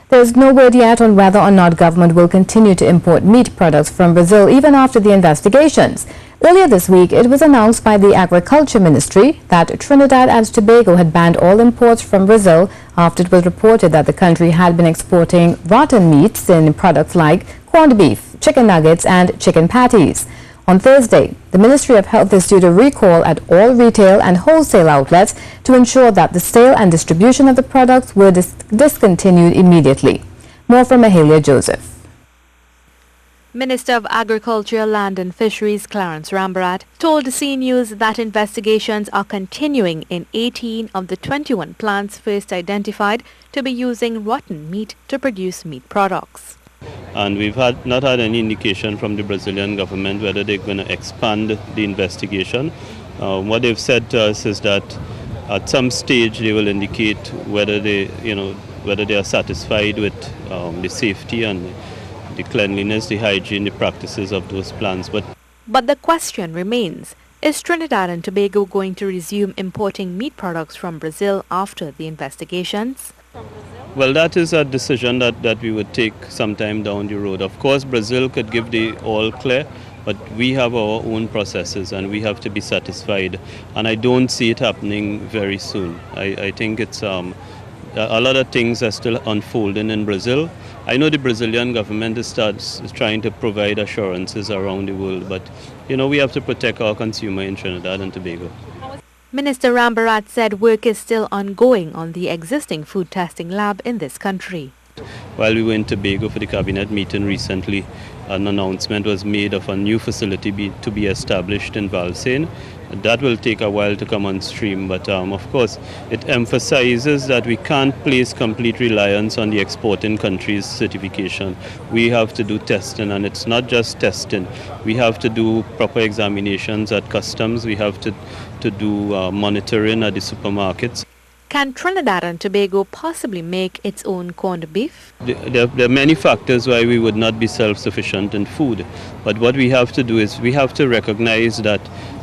There is no word yet on whether or not government will continue to import meat products from Brazil even after the investigations. Earlier this week, it was announced by the Agriculture Ministry that Trinidad and Tobago had banned all imports from Brazil after it was reported that the country had been exporting rotten meats in products like corned beef, chicken nuggets and chicken patties. On Thursday, the Ministry of Health issued a recall at all retail and wholesale outlets to ensure that the sale and distribution of the products were discontinued immediately. More from Mahalia Joseph. Minister of Agriculture, Land and Fisheries Clarence Rambarat told CNews that investigations are continuing in 18 of the 21 plants first identified to be using rotten meat to produce meat products. And we've not had any indication from the Brazilian government whether they're going to expand the investigation. What they've said to us is that at some stage they will indicate whether they are satisfied with the safety and the cleanliness, the hygiene, the practices of those plants. But the question remains, is Trinidad and Tobago going to resume importing meat products from Brazil after the investigations? Well, that is a decision that we would take sometime down the road. Of course, Brazil could give the all clear, but we have our own processes and we have to be satisfied. And I don't see it happening very soon. I think it's a lot of things are still unfolding in Brazil. I know the Brazilian government is trying to provide assurances around the world, but we have to protect our consumer in Trinidad and Tobago. Minister Rambarat said work is still ongoing on the existing food testing lab in this country. While we were in Tobago for the cabinet meeting recently, an announcement was made of a new facility to be established in Valsayn. That will take a while to come on stream, but of course it emphasizes that we can't place complete reliance on the exporting country's certification. We have to do testing, and it's not just testing. We have to do proper examinations at customs. We have to do monitoring at the supermarkets. Can Trinidad and Tobago possibly make its own corned beef? There are many factors why we would not be self-sufficient in food. But what we have to do is we have to recognize that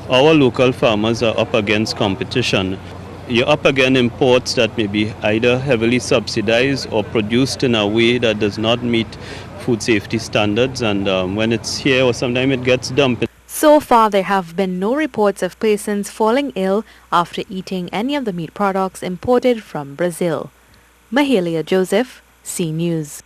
our local farmers are up against competition. You're up against imports that may be either heavily subsidized or produced in a way that does not meet food safety standards. And when it's here, or sometimes it gets dumped. So far, there have been no reports of persons falling ill after eating any of the meat products imported from Brazil. Mahalia Joseph, CNews.